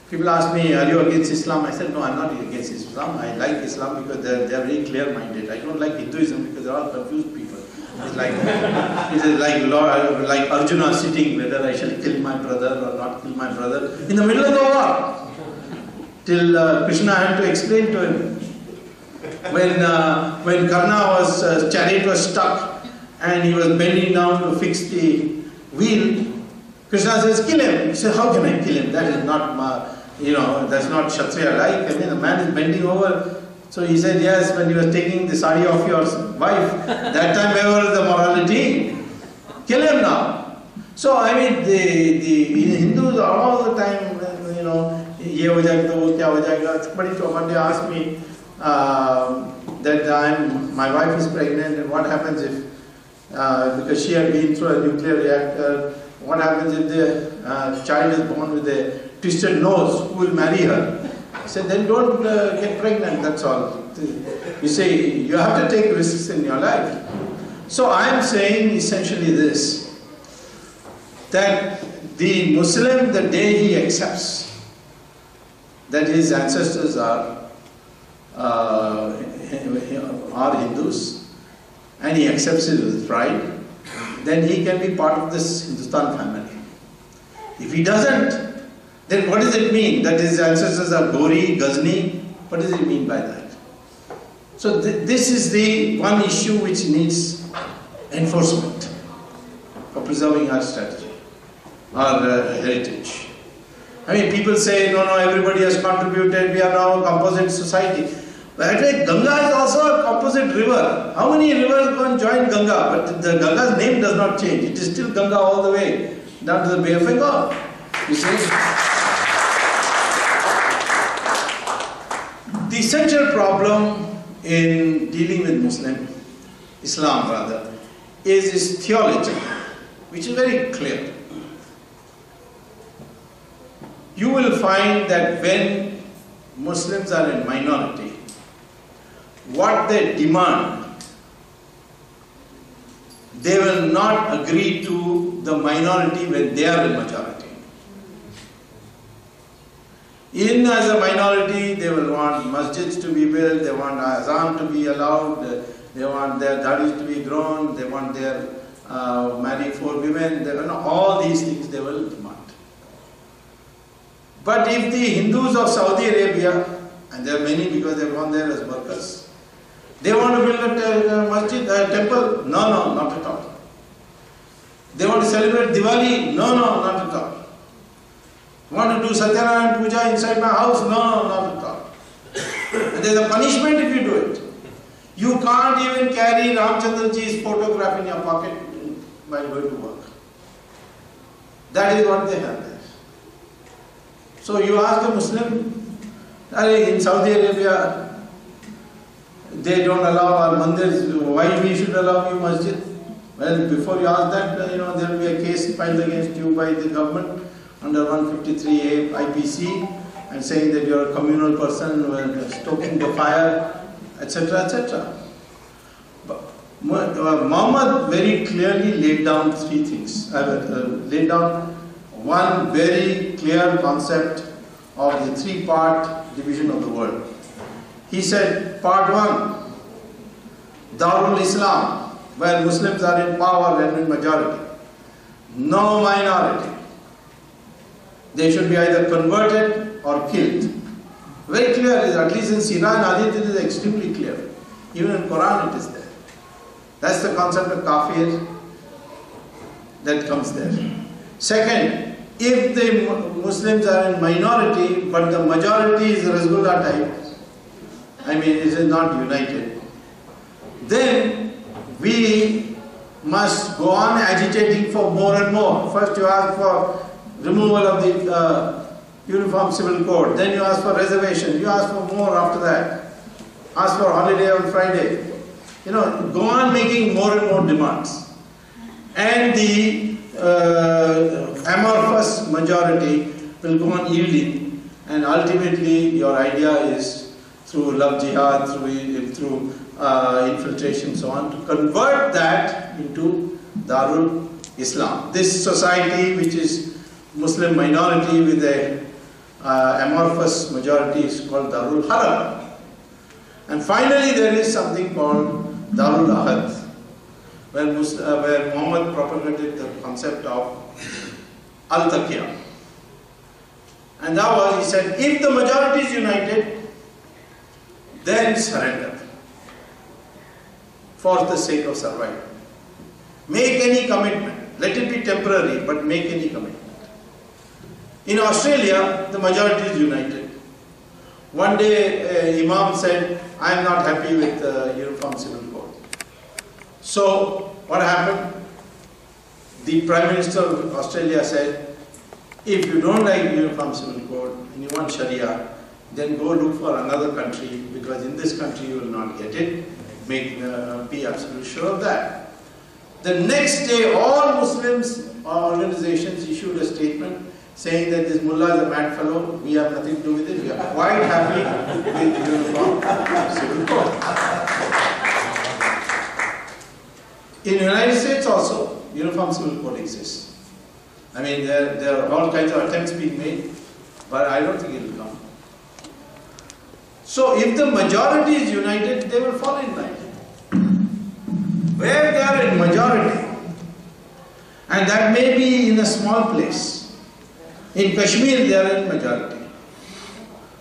People ask me, are you against Islam? I said, no, I'm not against Islam. I like Islam because they're very clear-minded. I don't like Hinduism because they're all confused people. It's like Arjuna sitting, whether I shall kill my brother or not kill my brother, in the middle of the war. Till Krishna had to explain to him. When Karna's chariot was stuck and he was bending down to fix the wheel, Krishna says, kill him. He said, how can I kill him? That is not, that's not Kshatriya-like. I mean, the man is bending over. So he said, yes, when he was taking the sari off your wife, that time where was the morality? Kill him now. So, I mean, the Hindus all the time, ye ho jayega, wo kya ho jayega. Somebody one day asked me that my wife is pregnant and what happens if, because she had been through a nuclear reactor, what happens if the child is born with a twisted nose? Who will marry her? I said, then don't get pregnant, that's all. You say, you have to take risks in your life. So I am saying essentially this, that the Muslim, the day he accepts that his ancestors are Hindus, and he accepts it with pride, then he can be part of this Hindustan family. If he doesn't, then what does it mean? That his ancestors are Gori, Ghazni? What does it mean by that? So this is the one issue which needs enforcement for preserving our strategy, our heritage. I mean, people say, no, everybody has contributed, we are now a composite society. But actually, Ganga is also a composite river. How many rivers go and join Ganga? But the Ganga's name does not change. It is still Ganga all the way down to the Bay of Bengal. You see? The central problem in dealing with Islam rather, is its theology, which is very clear. You will find that when Muslims are in minority, what they demand, they will not agree to the minority when they are in majority. As a minority, they will want masjids to be built, they want azan to be allowed, they want their dadis to be grown, they want their marry 4 women, they want all these things they will demand. But if the Hindus of Saudi Arabia, and there are many because they have gone there as workers, they want to build a masjid, a temple, no, not at all. They want to celebrate Diwali, no, not at all. Want to do Satyanarayana Puja inside my house? No, not at all. And there is a punishment if you do it. You can't even carry Ramchandraji's photograph in your pocket while going to work. That is what they have there. So you ask a Muslim, in Saudi Arabia, they don't allow our mandirs, why we should allow you masjid? Well, before you ask that, there will be a case filed against you by the government under 153A IPC and saying that you are a communal person, stoking the fire, etc., etc. But Muhammad very clearly laid down 3 things. Laid down one very clear concept of the 3-part division of the world. He said, part 1, Darul Islam, where Muslims are in power and in majority. No minority. They should be either converted or killed. Very clear, at least in Sirah and Hadith it is extremely clear. Even in Quran it is there. That's the concept of kafir that comes there. Second, if the Muslims are in minority but the majority is Rasgullah type, I mean it is not united, then we must go on agitating for more and more. First you ask for removal of the Uniform Civil Code, then you ask for reservation, you ask for more after that, ask for holiday on Friday. Go on making more and more demands. And the amorphous majority will go on yielding, and ultimately your idea is through love jihad, through infiltration, so on, to convert that into Darul Islam. This society, which is Muslim minority with a amorphous majority, is called Darul Haram. And finally, there is something called Darul Ahad, where Muhammad propagated the concept of Al-Taqiyya. And that was, he said, if the majority is united, then surrender for the sake of survival. Make any commitment. Let it be temporary, but make any commitment. In Australia, the majority is united. One day, Imam said, I am not happy with the Uniform Civil Code. So, what happened? The Prime Minister of Australia said, if you don't like the Uniform Civil Code and you want Sharia, then go look for another country, because in this country you will not get it. Be absolutely sure of that. The next day, all Muslims organizations issued a statement saying that this mullah is a mad fellow, we have nothing to do with it, we are quite happy with Uniform Civil Code. In the United States also, Uniform Civil Code exists. I mean, there are all kinds of attempts being made, but I don't think it will come. So, if the majority is united, they will fall in line. Where they are in majority, and that may be in a small place. In Kashmir, they are in majority.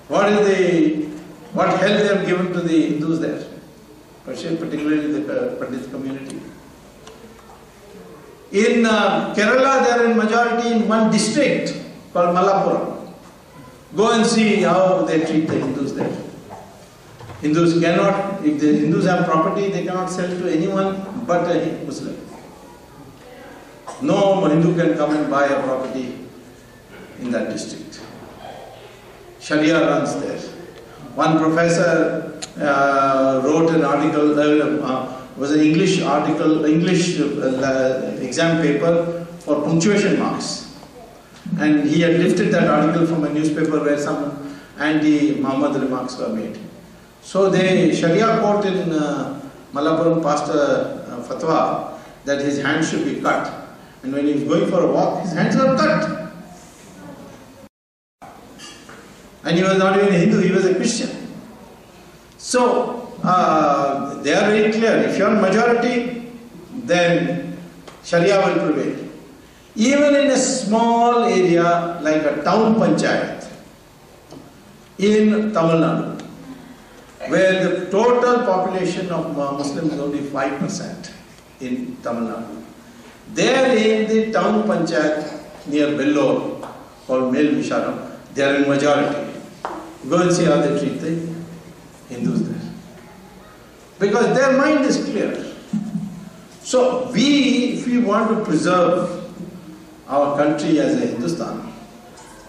What help they have given to the Hindus there? Particularly the Pandit community. In Kerala, they are in majority in one district called Malappuram. Go and see how they treat the Hindus there. Hindus cannot, if the Hindus have property, they cannot sell to anyone but a Muslim. No Hindu can come and buy a property in that district. Sharia runs there. One professor wrote an article, was an English article, exam paper for punctuation marks. And he had lifted that article from a newspaper where some anti-Muhammad remarks were made. So the Sharia court in Malappuram passed a fatwa that his hands should be cut. And when he was going for a walk, his hands were cut. And he was not even a Hindu, he was a Christian. So, they are very clear. If you are majority, then Sharia will prevail. Even in a small area like a town panchayat in Tamil Nadu, where the total population of Muslims is only 5% in Tamil Nadu. There in the town panchayat near Vellore, called Mel Visharam, they are in majority. Go and see how they treat the Hindus there. Because their mind is clear. So if we want to preserve our country as a Hindustan,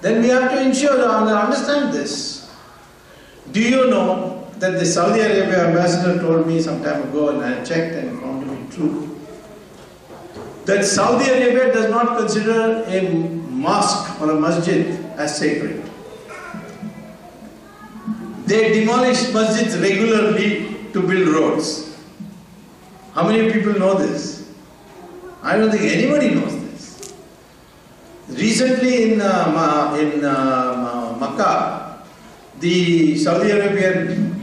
then we have to ensure and understand this. Do you know that the Saudi Arabia ambassador told me some time ago, and I checked and found to be true, that Saudi Arabia does not consider a mosque or a masjid as sacred. They demolish masjids regularly to build roads. How many people know this? I don't think anybody knows this. Recently in Makkah, the Saudi Arabian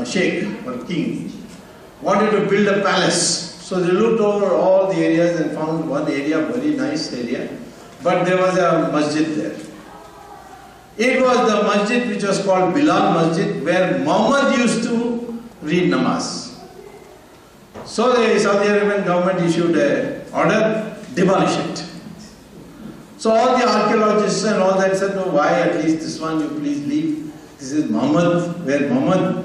sheikh or king wanted to build a palace. So they looked over all the areas and found one area, very nice area, but there was a masjid there. It was the masjid which was called Bilal Masjid, where Muhammad used to read namaz. So the Saudi Arabian government issued an order, demolish it. So all the archaeologists and all that said, no, why at least this one you please leave. This is Muhammad, where Muhammad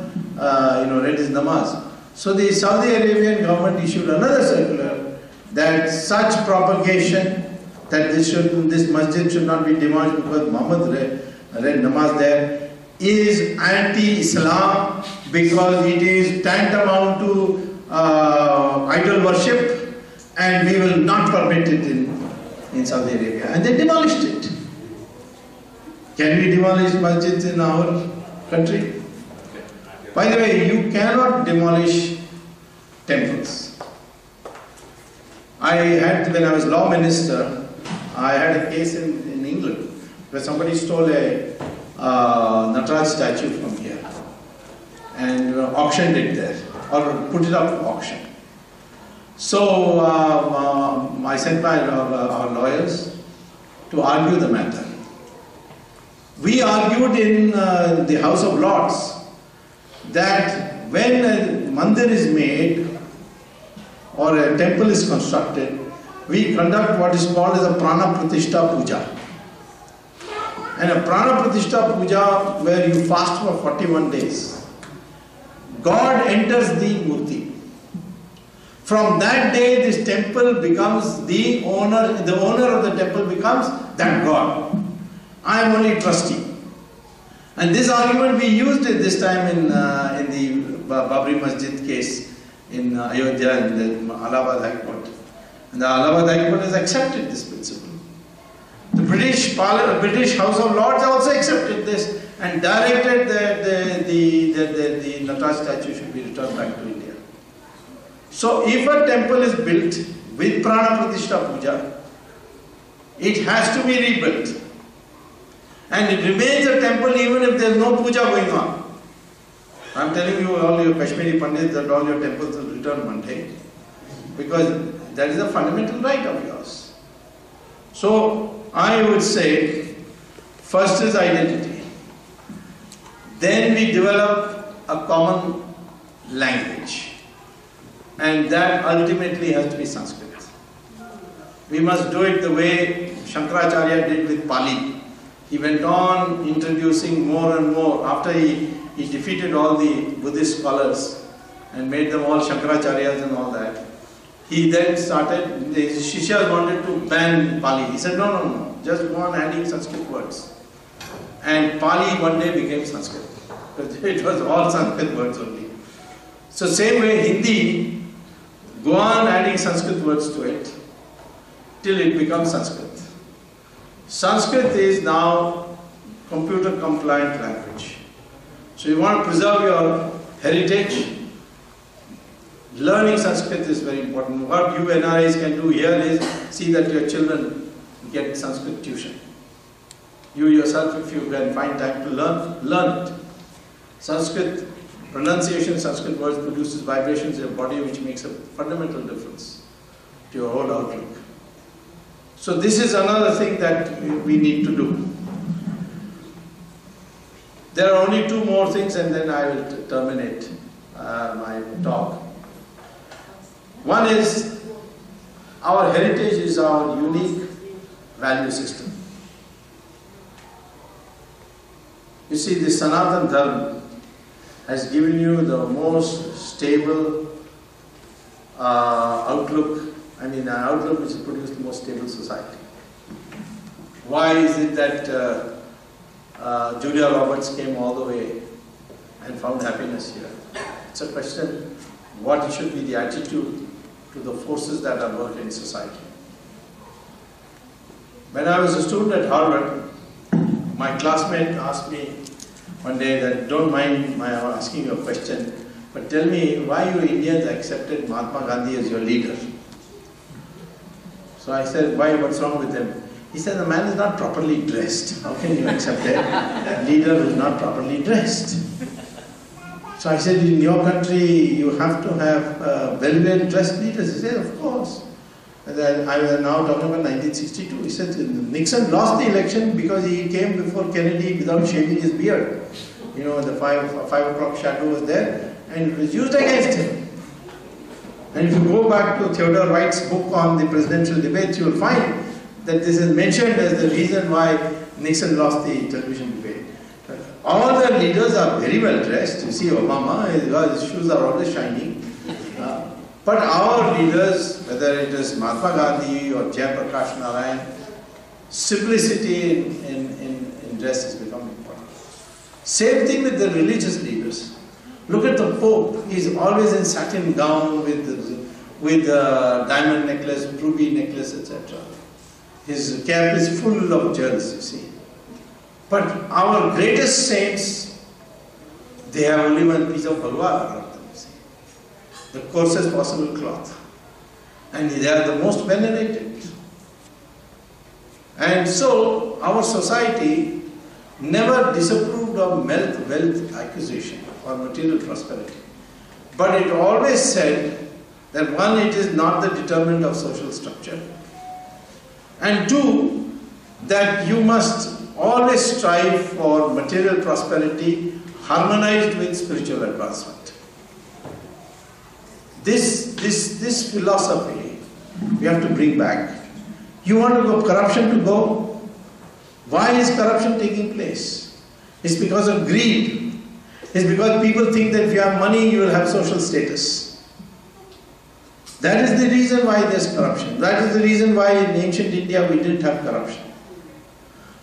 read his namaz. So the Saudi Arabian government issued another circular that such propagation, that this masjid should not be demolished because Muhammad read namaz there, is anti-Islam because it is tantamount to idol worship, and we will not permit it in Saudi Arabia. And they demolished it. Can we demolish masjids in our country? By the way, you cannot demolish temples. When I was law minister, I had a case in England where somebody stole a Nataraj statue from here and auctioned it there, or put it up for auction. So I sent our lawyers to argue the matter. We argued in the House of Lords that when a mandir is made or a temple is constructed, we conduct what is called as a prana pratishtha puja. And a prana pratishtha puja where you fast for 41 days. God enters the murti. From that day, this temple becomes the owner of the temple becomes that God. I am only trustee. And this argument we used it this time in the Babri Masjid case in Ayodhya in the Allahabad High Court. And the Allahabad High Court has accepted this principle. The British House of Lords also accepted this and directed that the Nataraj statue should be returned back to India. So if a temple is built with Prana Pratishtha Puja, it has to be rebuilt. And it remains a temple even if there is no puja going on. I am telling you, all your Kashmiri Pandits, that all your temples will return one day. Because that is a fundamental right of yours. So I would say, first is identity. Then we develop a common language. And that ultimately has to be Sanskrit. We must do it the way Shankaracharya did with Pali. He went on introducing more and more. After he defeated all the Buddhist scholars and made them all Shankaracharyas and all that, he then started, the Shishyas wanted to ban Pali. He said, no, just go on adding Sanskrit words. And Pali one day became Sanskrit. It was all Sanskrit words only. So same way Hindi, go on adding Sanskrit words to it till it becomes Sanskrit. Sanskrit is now computer compliant language. So you want to preserve your heritage, learning Sanskrit is very important. What you NRIs can do here is see that your children get Sanskrit tuition. You yourself, if you can find time to learn it. Sanskrit pronunciation, Sanskrit words produces vibrations in your body which makes a fundamental difference to your whole outlook. So this is another thing that we need to do. There are only two more things and then I will terminate my talk. One is, our heritage is our unique value system. You see, the Sanatan Dharma has given you the most stable outlook, an outlook which has produced the most stable society. Why is it that Julia Roberts came all the way and found happiness here? It's a question, what should be the attitude to the forces that are working in society. When I was a student at Harvard, my classmate asked me one day that, don't mind my asking you a question, but tell me why you Indians accepted Mahatma Gandhi as your leader. So I said, why, what's wrong with him? He said, the man is not properly dressed. How can you accept a leader who is not properly dressed? So I said, in your country, you have to have very well dressed leaders. He said, of course. And then I was now talking about 1962. He said, Nixon lost the election because he came before Kennedy without shaving his beard. You know, the 5 o'clock shadow was there and it was used against him. And if you go back to Theodore White's book on the presidential debates, you will find that this is mentioned as the reason why Nixon lost the television debate. All the leaders are very well dressed. You see Obama, his shoes are always shining. But our leaders, whether it is Mahatma Gandhi or Jayaprakash Narayan, simplicity in dress has become important. Same thing with the religious leaders. Look at the Pope. He's always in satin gown with diamond necklace, ruby necklace, etc. His cap is full of jewels, you see. But our greatest saints, They have only one piece of bhalwa around them, see. The coarsest possible cloth. And they are the most venerated. And so, our society never disapproved of wealth acquisition or material prosperity. But it always said that one, it is not the determinant of social structure. And two, that you must always strive for material prosperity harmonized with spiritual advancement. This philosophy we have to bring back. You want to go corruption to go? Why is corruption taking place? It's because of greed. It's because people think that if you have money, you will have social status. That is the reason why there's corruption. That is the reason why in ancient India we didn't have corruption.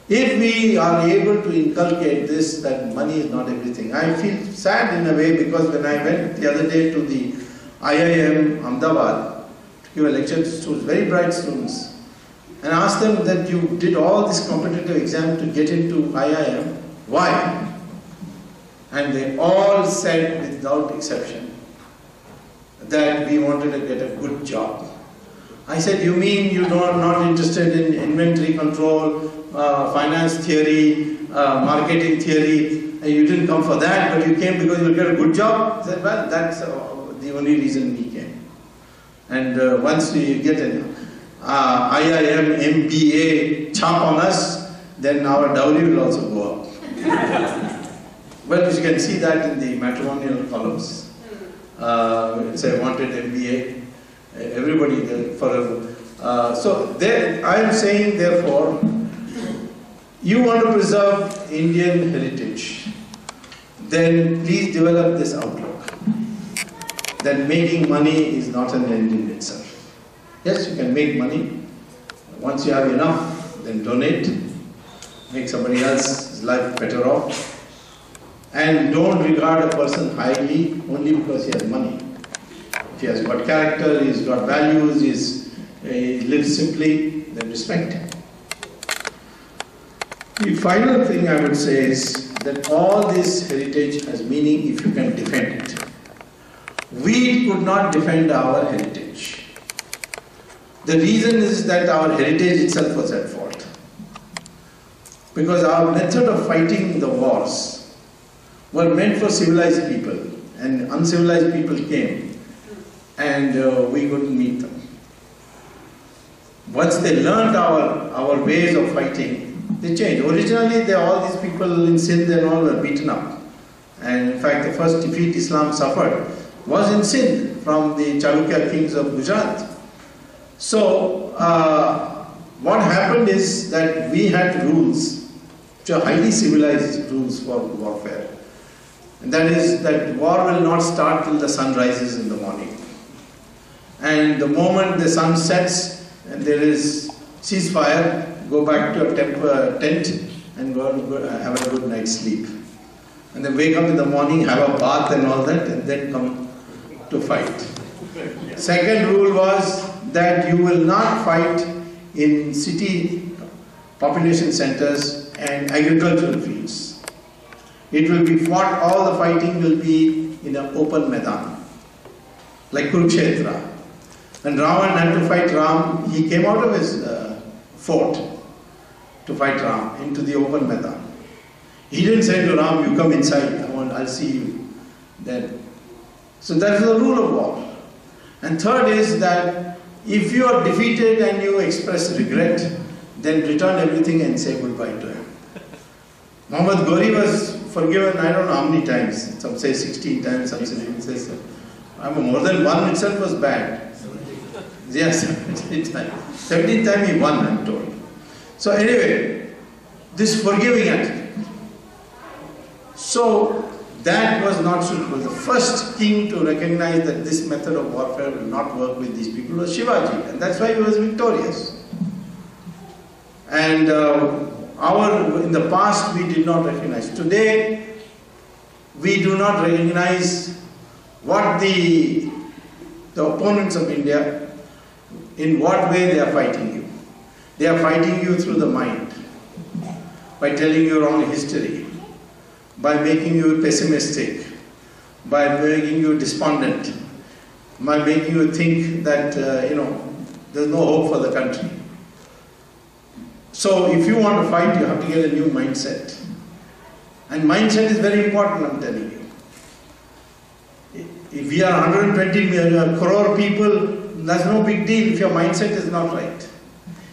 If we are able to inculcate this, that money is not everything. I feel sad in a way because when I went the other day to the IIM Ahmedabad to give a lecture to students, very bright students, and asked them that you did all this competitive exam to get into IIM, why? And they all said without exception that we wanted to get a good job. I said, you mean you are not interested in inventory control, finance theory, marketing theory, and you didn't come for that, but you came because you'll get a good job? I said, well, that's the only reason we came. And once we get an IIM, MBA chop on us, then our dowry will also go up. Well, you can see that in the matrimonial columns. It's a wanted MBA. Everybody there forever. So there, I am saying, therefore, you want to preserve Indian heritage, then please develop this outlook that making money is not an end in itself. Yes, you can make money. Once you have enough, then donate. Make somebody else's life better off. And don't regard a person highly only because he has money. If he has got character, he's got values, he lives simply, then respect him. The final thing I would say is that all this heritage has meaning if you can defend it. We could not defend our heritage. The reason is that our heritage itself was at fault. Because our method of fighting the wars were meant for civilized people, and uncivilized people came, and we couldn't meet them. Once they learned our ways of fighting, they changed. Originally, all these people in Sindh and all were beaten up. And in fact, the first defeat Islam suffered was in Sindh from the Chalukya kings of Gujarat. So, what happened is that we had rules, which are highly civilized rules for warfare. And that is that war will not start till the sun rises in the morning. And the moment the sun sets and there is ceasefire, go back to a tent and go have a good night's sleep. And then wake up in the morning, have a bath and all that, and then come to fight. Second rule was that you will not fight in city population centers and agricultural fields. It will be fought, all the fighting will be in an open Maidan, like Kurukshetra. When Ravan had to fight Ram, he came out of his fort to fight Ram into the open Maidan. He didn't say to Ram, you come inside, I'll see you then. So that is the rule of war. And third is that if you are defeated and you express regret, then return everything and say goodbye to him. Muhammad Ghori was forgiven, I don't know how many times. Some say 16 times, some say so. More than one itself was bad. Yes, 17 times. 17th time he won, I'm told. So anyway, this forgiving attitude. So that was not suitable. The first king to recognize that this method of warfare will not work with these people was Shivaji, and that's why he was victorious. And in the past we did not recognize. Today we do not recognize what the opponents of India, in what way they are fighting you. They are fighting you through the mind, by telling you wrong history, by making you pessimistic, by making you despondent, by making you think that, there's no hope for the country. So if you want to fight, you have to get a new mindset. And mindset is very important, I'm telling you. If we are 120 crore people, that's no big deal if your mindset is not right.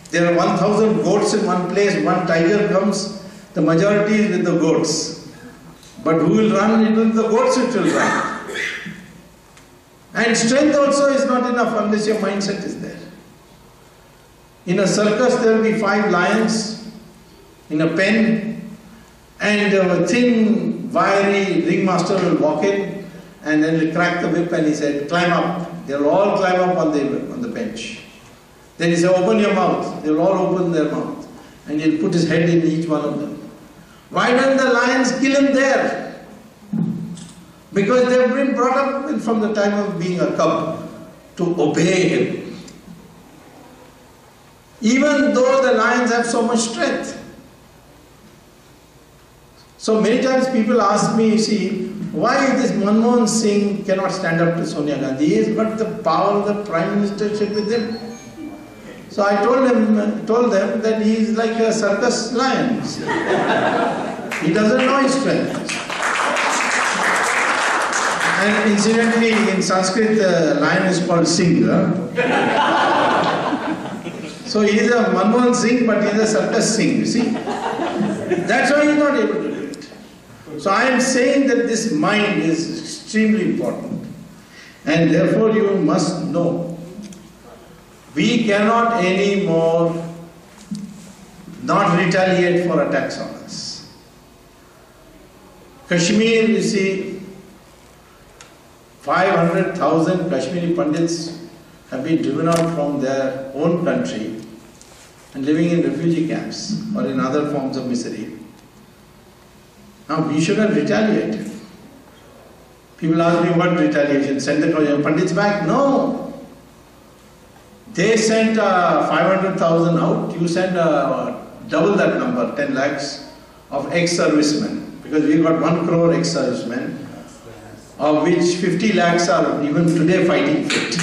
There are 1,000 goats in one place, one tiger comes, the majority is with the goats. But who will run? It will be the goats which will run. And strength also is not enough unless your mindset is there. In a circus there will be 5 lions in a pen, and a thin, wiry ringmaster will walk in and then he'll crack the whip and he said, climb up. They'll all climb up on the bench. Then he said, open your mouth. They'll all open their mouth. And he'll put his head in each one of them. Why don't the lions kill him there? Because they've been brought up from the time of being a cub to obey him. Even though the lions have so much strength. So many times people ask me, you see, why this Manmohan Singh cannot stand up to Sonia Gandhi? He has got the power of the Prime Ministership with him. So I told them that he is like a circus lion. He doesn't know his strength. And incidentally, in Sanskrit, the lion is called Singh. So he is a Manmohan Singh, but he is a circus Singh, you see. That's why he is not able to do it. So I am saying that this mind is extremely important. And therefore you must know, we cannot anymore not retaliate for attacks on us. Kashmir, you see, 500,000 Kashmiri Pandits have been driven out from their own country and living in refugee camps or in other forms of misery. Now we should have retaliated. People ask me, what retaliation? Send the Pandits back? No. They sent 500,000 out, you send double that number, 10 lakhs of ex-servicemen. Because we got 1 crore ex-servicemen, of which 50 lakhs are even today fighting fit.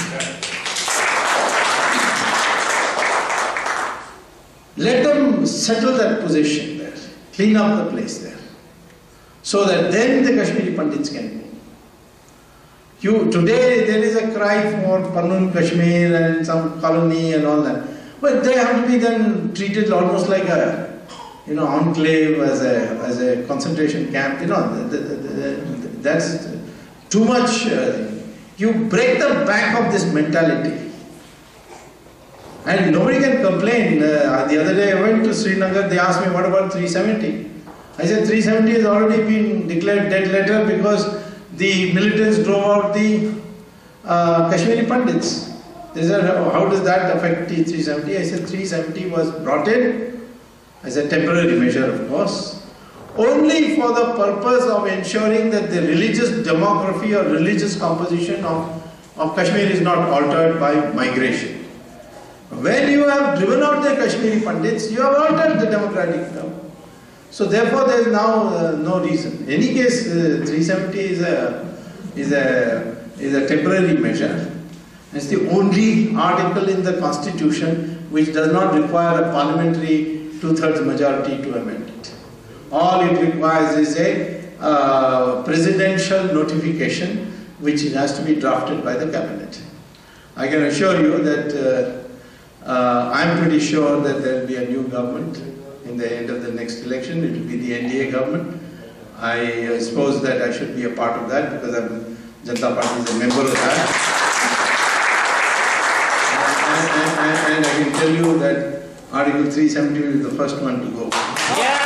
Let them settle that position there, clean up the place there, so that then the Kashmiri Pandits can go. Today there is a cry for Panun Kashmir and some colony and all that, but they have to be then treated almost like a enclave, as a concentration camp. That's too much. You break the back of this mentality. And nobody can complain. The other day I went to Srinagar, they asked me, what about 370? I said 370 has already been declared dead letter because the militants drove out the Kashmiri Pandits. They said, how does that affect T370? I said 370 was brought in as a temporary measure, of course, only for the purpose of ensuring that the religious demography or religious composition of Kashmir is not altered by migration. When you have driven out the Kashmiri Pandits, you have altered the democratic flow. So therefore there is now no reason. In any case, 370 is a temporary measure. It's the only article in the constitution which does not require a parliamentary 2/3 majority to amend it. All it requires is a presidential notification which has to be drafted by the cabinet. I can assure you that I'm pretty sure that there will be a new government in the end of the next election. It will be the NDA government. I suppose that I should be a part of that because Janata Party is a member of that. And I can tell you that Article 370 will be the first one to go. Yeah.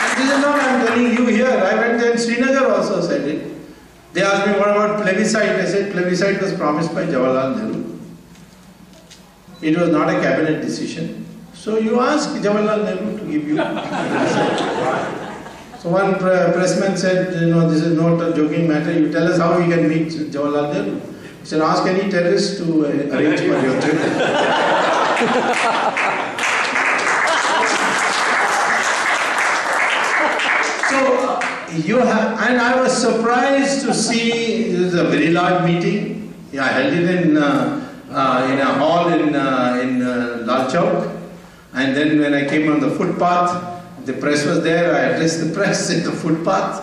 And this is not I'm telling you here. I went there in Srinagar also said it. They asked me, what about plebiscite? I said, plebiscite was promised by Jawaharlal Nehru. It was not a cabinet decision. So you ask Jawaharlal Nehru to give you So one pressman said, this is not a joking matter. You tell us how we can meet Jawaharlal Nehru. He said, ask any terrorist to arrange for your trip. So and I was surprised to see, this is a very large meeting. Yeah, I held it in a hall in Lal Chowk. And then when I came on the footpath, the press was there, I addressed the press at the footpath,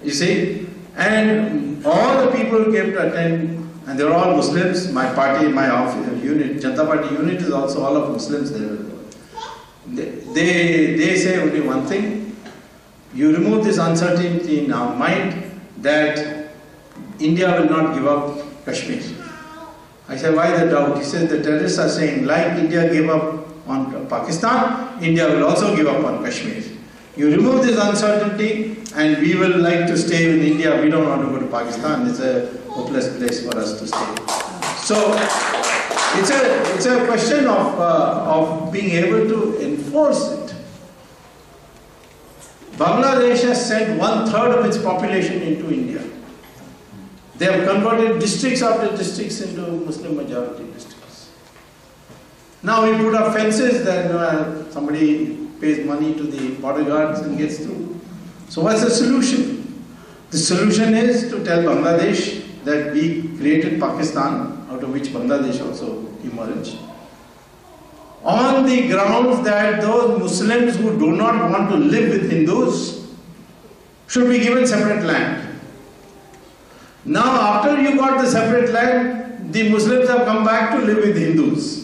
you see. And all the people came to attend, and they were all Muslims. My party, my office, unit, Janata Party unit is also all of Muslims. They say only one thing: you remove this uncertainty in our mind that India will not give up Kashmir. I said, why the doubt? He said, the terrorists are saying, like India gave up on Pakistan, India will also give up on Kashmir. You remove this uncertainty and we will like to stay in India. We don't want to go to Pakistan. It's a hopeless place for us to stay. So it's a question of being able to enforce it. Bangladesh has sent 1/3 of its population into India. They have converted districts after districts into Muslim majority districts. Now we put up fences, then somebody pays money to the border guards and gets through. So what's the solution? The solution is to tell Bangladesh that we created Pakistan, out of which Bangladesh also emerged, on the grounds that those Muslims who do not want to live with Hindus should be given separate land. Now after you got the separate land, the Muslims have come back to live with Hindus.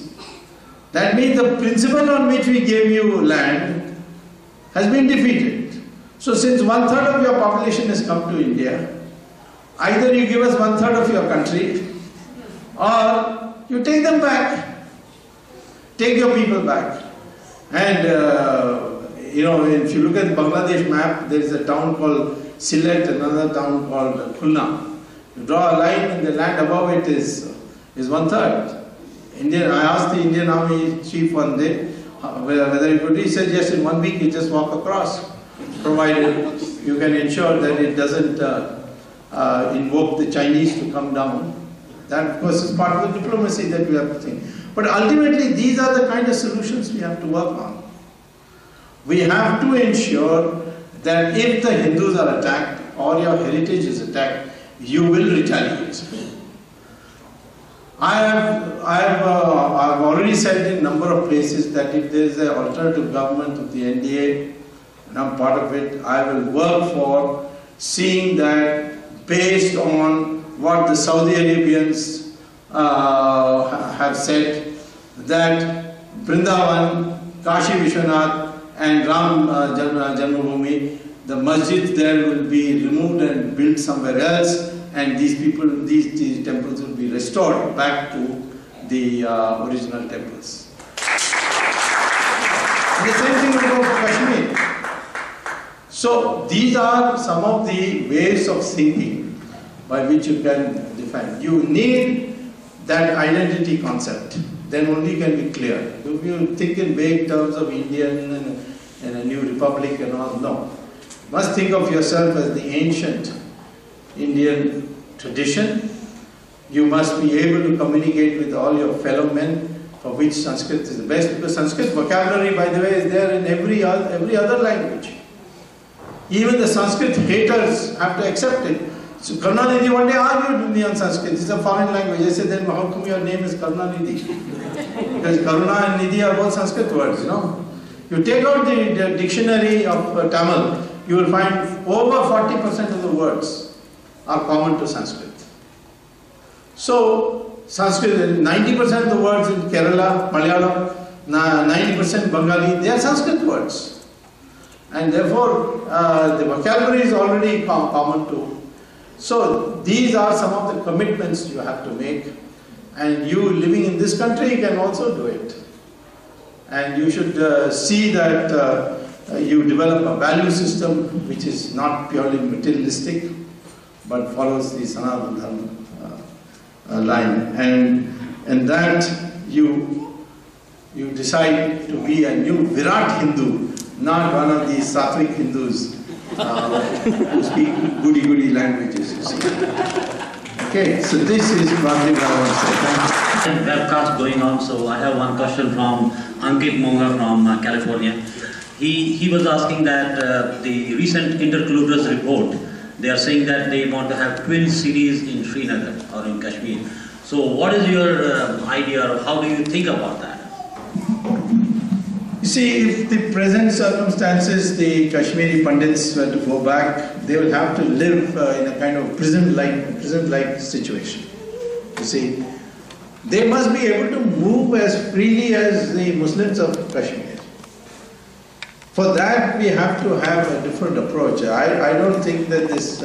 That means the principle on which we gave you land has been defeated. So since 1/3 of your population has come to India, either you give us 1/3 of your country or you take them back. Take your people back. And if you look at the Bangladesh map, there is a town called Sylhet, another town called Khulna. You draw a line and the land above it is 1/3. I asked the Indian Army chief one day whether he could. He said, yes, in 1 week you just walk across, provided you can ensure that it doesn't invoke the Chinese to come down. That, of course, is part of the diplomacy that we have to think. But ultimately, these are the kind of solutions we have to work on. We have to ensure that if the Hindus are attacked or your heritage is attacked, you will retaliate. I've already said in a number of places that if there is an alternative government of the NDA, and I'm part of it, I will work for seeing that based on what the Saudi Arabians have said, that Vrindavan, Kashi Vishwanath and Ram Janmabhoomi, the masjid there will be removed and built somewhere else, and these temples will be restored back to the original temples. And the same thing will go for Kashmir. So these are some of the ways of thinking by which you can define. You need that identity concept, then only can be clear. If you think in vague terms of Indian and a new republic and all, no. You must think of yourself as the ancient Indian tradition. You must be able to communicate with all your fellow men, for which Sanskrit is the best, because Sanskrit vocabulary, by the way, is there in every other language. Even the Sanskrit haters have to accept it. So Karnanidhi one day argued with me on Sanskrit. It's a foreign language. I said, then how come your name is Karnanidhi? Because Karuna and Nidhi are both Sanskrit words, you know. You take out the dictionary of Tamil, you will find over 40% of the words are common to Sanskrit. So Sanskrit, 90% of the words in Kerala, Malayalam, 90% Bengali, they are Sanskrit words. And therefore, the vocabulary is already common too. So these are some of the commitments you have to make, and you living in this country can also do it. And you should see that you develop a value system which is not purely materialistic, but follows the Sanatana Dharma line, and that you decide to be a new Virat Hindu, not one of these Sattvic Hindus who speak goody languages, you see. Okay, so this is probably what I want to say. Thank you. Webcast going on, so I have one question from Ankit Monga from California. he was asking that the recent intercluders report, they are saying that they want to have twin cities in Srinagar or in Kashmir. So what is your idea, or how do you think about that? You see, if the present circumstances, the Kashmiri Pandits were to go back, they will have to live in a kind of prison-like situation. You see, they must be able to move as freely as the Muslims of Kashmir. For that, we have to have a different approach. I don't think that this...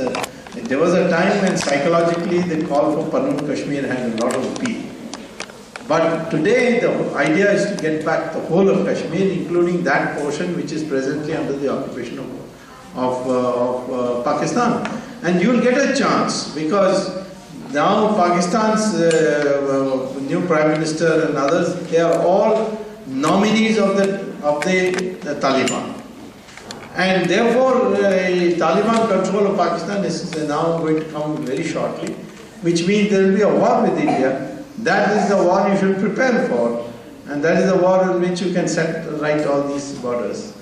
there was a time when psychologically the call for Pannu Kashmir had a lot of appeal. But today the idea is to get back the whole of Kashmir, including that portion which is presently under the occupation of Pakistan. And you will get a chance, because now Pakistan's new Prime Minister and others, they are all nominees of the Taliban. And therefore, Taliban control of Pakistan is now going to come very shortly, which means there will be a war with India. That is the war you should prepare for, and that is the war in which you can set right all these borders.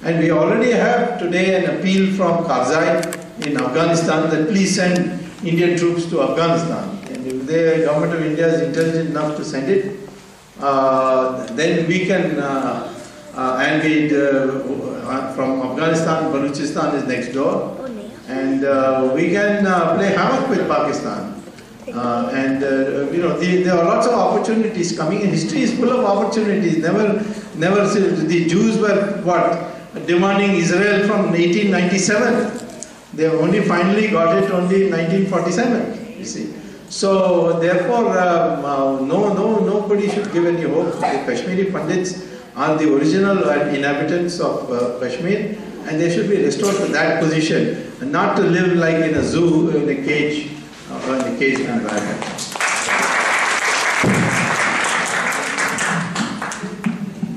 And we already have today an appeal from Karzai in Afghanistan that please send Indian troops to Afghanistan. And if the government of India is intelligent enough to send it, then we can, from Afghanistan, Balochistan is next door, and we can play havoc with Pakistan. You know, there are lots of opportunities coming, and history is full of opportunities. Never, the Jews were what, demanding Israel from 1897. They only finally got it only in 1947. You see, so therefore, nobody should give any hope. The Kashmiri Pandits are the original inhabitants of Kashmir, and they should be restored to that position, and not to live like in a zoo, in a cage. Or in a cage environment.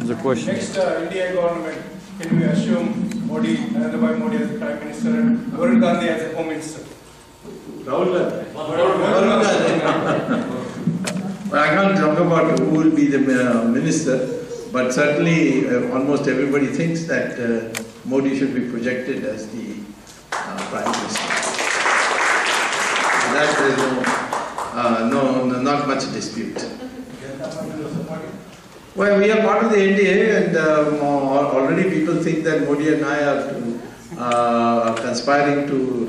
The question. Next, India government, can we assume Modi, Narendra Modi as the Prime Minister and Varun Gandhi as the Home Minister? Rahul Gandhi. Well, I can't talk about who will be the minister, but certainly almost everybody thinks that Modi should be projected as the Prime Minister. That there is not much dispute. Well, we are part of the NDA, and already people think that Modi and I are conspiring to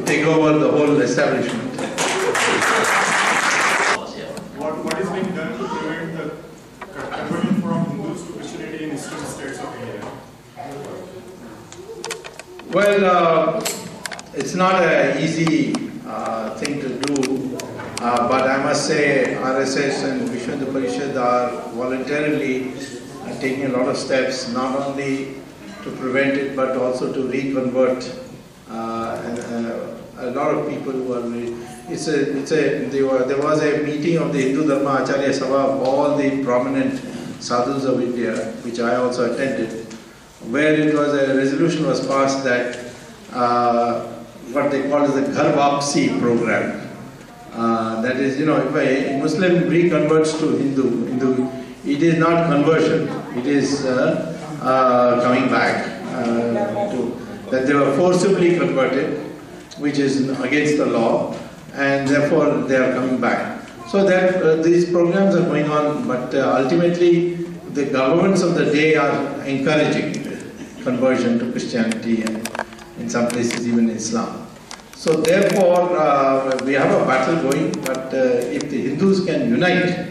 take over the whole establishment. What is being done to prevent the conversion from Hindus to Christianity in eastern states of India? Well, it's not an easy thing to do, but I must say RSS and Vishwa Hindu Parishad are voluntarily taking a lot of steps, not only to prevent it, but also to reconvert a lot of people who are there was a meeting of the Hindu Dharma Acharya Sabha of all the prominent sadhus of India, which I also attended, where it was a resolution was passed that what they call as the Ghar Vapsi program. That is, you know, if a Muslim reconverts to Hindu, it is not conversion, it is coming back. That they were forcibly converted, which is against the law, and therefore they are coming back. So that these programs are going on, but ultimately the governments of the day are encouraging conversion to Christianity and in some places even Islam. So therefore we have a battle going, but if the Hindus can unite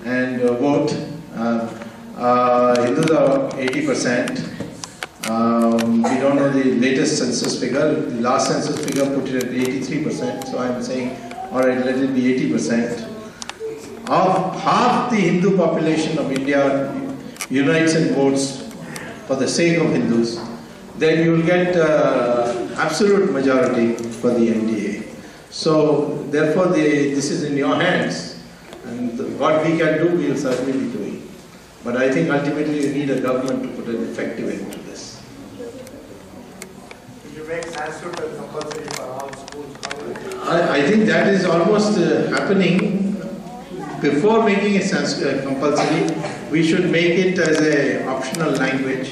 and vote, Hindus are 80%. We don't know the latest census figure. The last census figure put it at 83%. So I'm saying, all right, let it be 80%. Of half the Hindu population of India unites and votes for the sake of Hindus, then you will get absolute majority for the NDA. So therefore, this is in your hands, and what we can do, we will certainly be doing. But I think ultimately you need a government to put an effective end to this. Did you make Sanskrit compulsory for all schools? I think that is almost happening. before making it compulsory, we should make it as an optional language,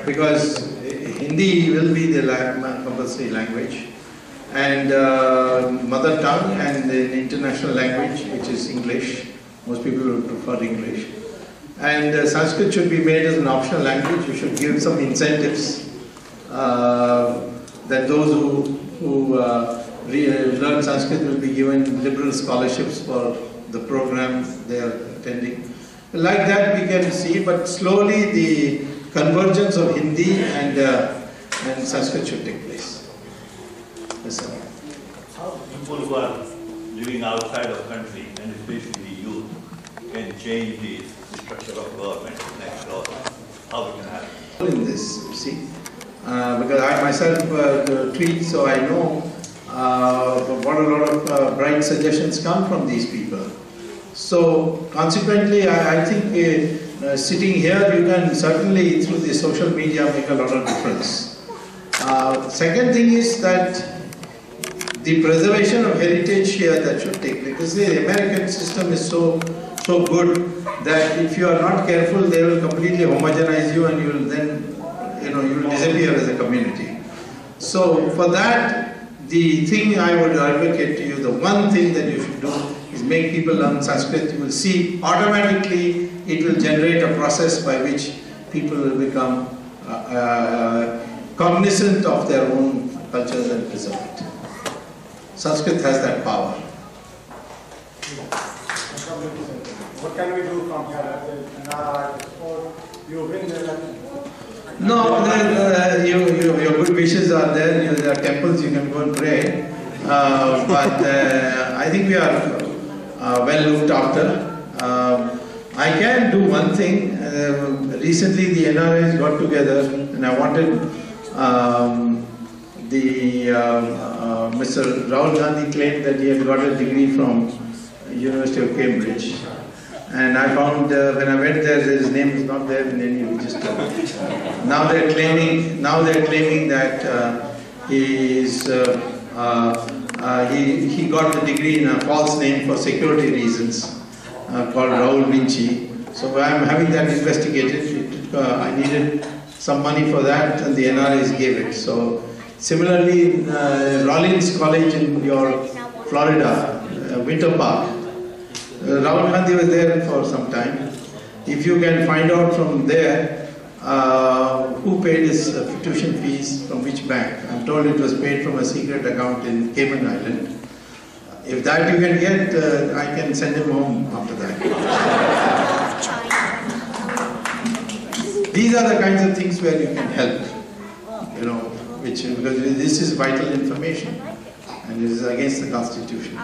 because Hindi will be the compulsory language, and mother tongue, and the international language, which is English. Most people would prefer English. And Sanskrit should be made as an optional language. You should give some incentives that those who learn Sanskrit will be given liberal scholarships for the program they are attending. Like that we can see, but slowly the convergence of Hindi and Sanskrit should take place. Yes, sir. How people who are living outside of country, and especially youth, can change the structure of government next door? How it can happen? In this, you see, because I myself tweet, so I know what a lot of bright suggestions come from these people. So consequently, I think sitting here, you can certainly through the social media make a lot of difference. Second thing is that the preservation of heritage here that should take place, because the American system is so good that if you are not careful, they will completely homogenize you, and you will then, you will disappear as a community. So for that, the thing I would advocate to you, the one thing that you should do is make people learn Sanskrit. You will see automatically it will generate a process by which people will become cognizant of their own cultures and preserve it. Sanskrit has that power. What can we do from here? You've been there. No, your good wishes are there. There are temples you can go and pray. But I think we are well looked after. I can do one thing. Recently the NRIs got together, and I wanted Mr. Rahul Gandhi claimed that he had got a degree from University of Cambridge. And I found when I went there, his name is not there in any register. Now they're claiming that he got the degree in a false name for security reasons, called Rahul Vinci. So I'm having that investigated. I needed some money for that, and the NRIs gave it. So similarly, Rollins College in your Florida, Winter Park. Rahul Gandhi was there for some time. If you can find out from there who paid his tuition fees from which bank. I'm told it was paid from a secret account in Cayman Island. If that you can get, I can send him home after that. These are the kinds of things where you can help, because this is vital information and it is against the Constitution.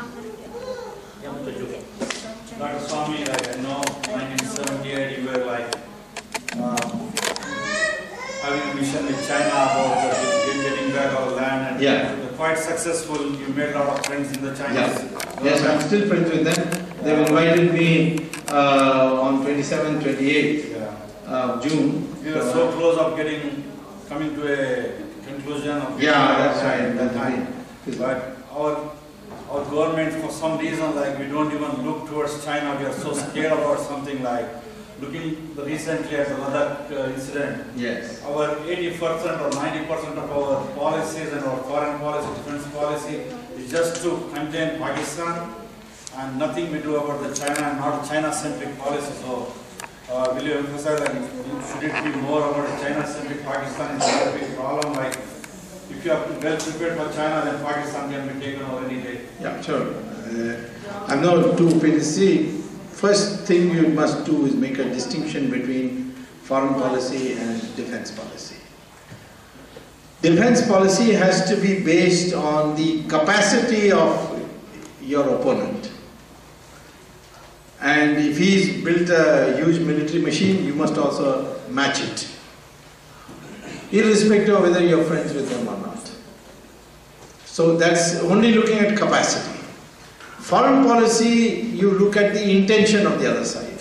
Dr. Swamy, I know 1978 you were having a mission with China about getting back our land, and you're quite successful. You made a lot of friends in the Chinese. Yes, I'm still friends with them. They've invited me on 27th, 28th June. We were so close of coming to a conclusion of that's right. But our government, for some reason, we don't even look towards China. We are so scared about something looking recently at the Ladakh incident. Yes. Our 80% or 90% of our policies and our foreign policy, defense policy is just to contain Pakistan, and nothing we do about the China and not China-centric policy. So, will you emphasize should it be more about a China-centric Pakistan? Is a big problem? If you are well prepared for China, then Pakistan can be taken over any day. Yeah, sure. I'm not too PDC. First thing you must do is make a distinction between foreign policy and defense policy. Defense policy has to be based on the capacity of your opponent. And if he's built a huge military machine, you must also match it, irrespective of whether you're friends with them or not. So that's only looking at capacity. Foreign policy, you look at the intention of the other side.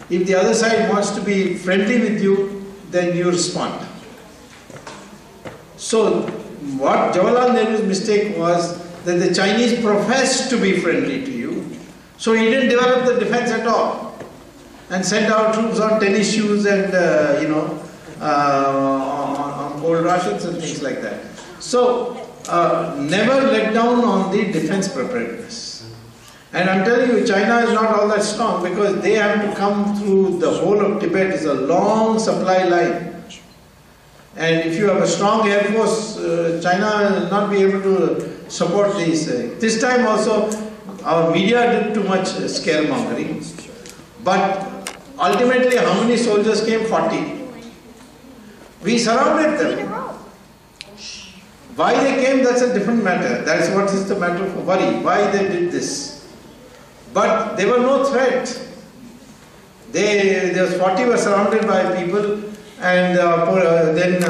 If the other side wants to be friendly with you, then you respond. So what Jawaharlal Nehru's mistake was that the Chinese professed to be friendly to you. So he didn't develop the defense at all and sent our troops on tennis shoes and, on cold rations and things like that. So, never let down on the defense preparedness. And I'm telling you, China is not all that strong because they have to come through the whole of Tibet. It's a long supply line. And if you have a strong air force, China will not be able to support these. This time also, our media did too much scaremongering. But ultimately, how many soldiers came? 40. We surrounded them. Why they came, that's a different matter. That's what is the matter of worry. Why they did this. But they were no threat. Those 40 were surrounded by people, and then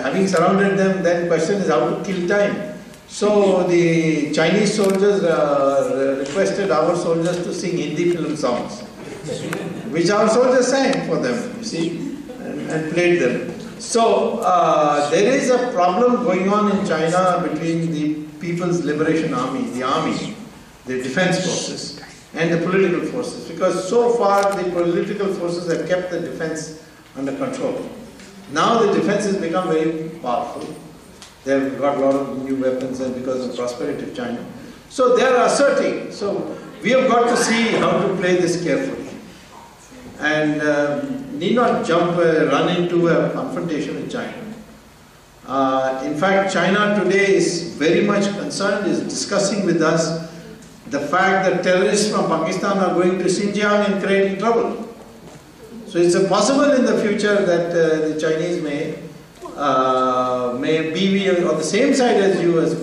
having surrounded them, then question is how to kill time. So the Chinese soldiers requested our soldiers to sing Hindi film songs, which our soldiers sang for them, you see, and played them. So there is a problem going on in China between the People's Liberation Army, the defense forces, and the political forces, because so far the political forces have kept the defense under control. Now the defense has become very powerful. They have got a lot of new weapons and because of prosperity of China. So they are asserting. So we have got to see how to play this carefully. And need not run into a confrontation with China. In fact, China today is very much concerned, is discussing with us the fact that terrorists from Pakistan are going to Xinjiang and creating trouble. So it's possible in the future that the Chinese may be on the same side as you as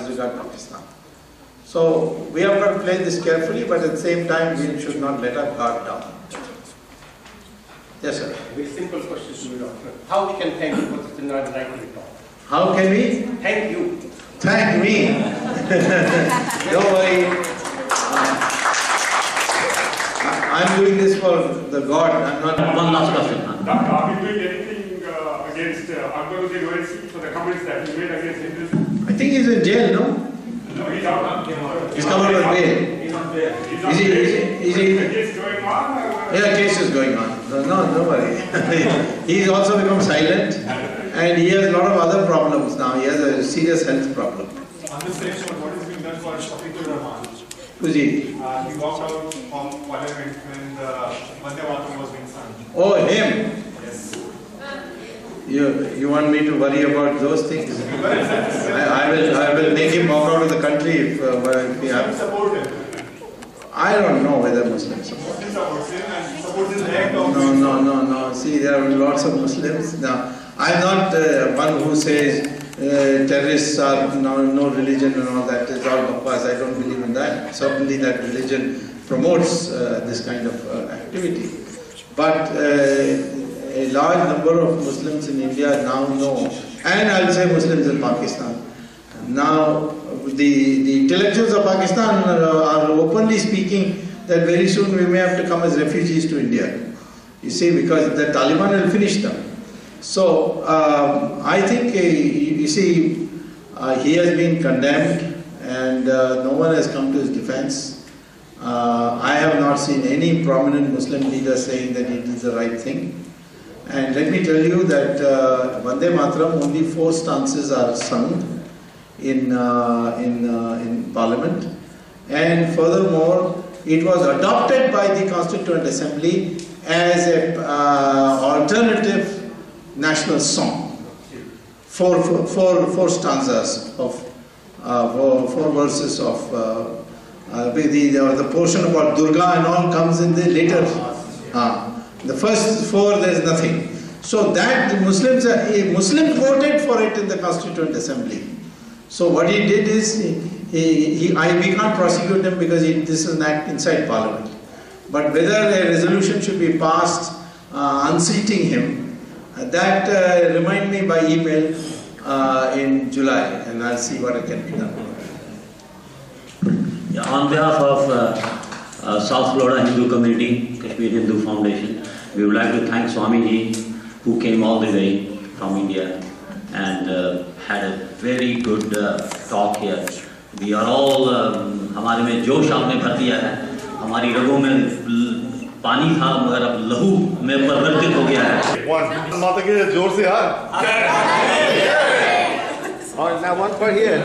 regard Pakistan. So we have got to play this carefully, but at the same time we should not let our guard down. Yes, sir. Very simple question to you, Doctor. How we can thank you for such a nice talk? How can we? Thank you. Thank me. Don't worry. I'm doing this for the God. I'm not. One last question. Doctor, are we doing anything against Akbaruddin Owaisi for the comments that he made against Hindus? I think he's in jail, no? No, he's out. He's come out of bail. He's on bail. Is he? The case going on? Yeah, case is going on. No, don't worry. He's also become silent, and he has a lot of other problems now. He has a serious health problem. On the same note, what is being done for Shafiqur Rahman? Who's he? He walked out from Parliament when the Vande Mataram was being sung. Oh, him. Yes. You want me to worry about those things? I will make him walk out of the country if he happens. Support him. I don't know whether Muslims support him. Support his act of No. See, there are lots of Muslims. Now, I'm not one who says terrorists are no religion and all that. It's all bakwas. I don't believe in that. Certainly that religion promotes this kind of activity. But a large number of Muslims in India now know, and I'll say Muslims in Pakistan. Now, the intellectuals of Pakistan are openly speaking that very soon we may have to come as refugees to India. You see, because the Taliban will finish them. So, I think, you see, he has been condemned and no one has come to his defense. I have not seen any prominent Muslim leader saying that he did the right thing. And let me tell you that Vande Mataram, only 4 stanzas are sung in Parliament. And furthermore, it was adopted by the Constituent Assembly as an alternative national song. Four stanzas of 4 verses of the portion about Durga and all comes in the later. The first 4 there is nothing. So that the Muslims voted for it in the Constituent Assembly. So what he did is we can't prosecute him because this is an act inside Parliament. But whether a resolution should be passed unseating him, that remind me by email in July, and I'll see what can be done. Yeah, on behalf of South Florida Hindu Community, Kashmir Hindu Foundation, we would like to thank Swamiji, who came all the way from India and had a very good talk here We are all हमारे में जोश आपने भर दिया है, हमारी रगों में पानी था मगर अब लहू में परिवर्तित हो गया है. माता के जोर से यार. Now one for here.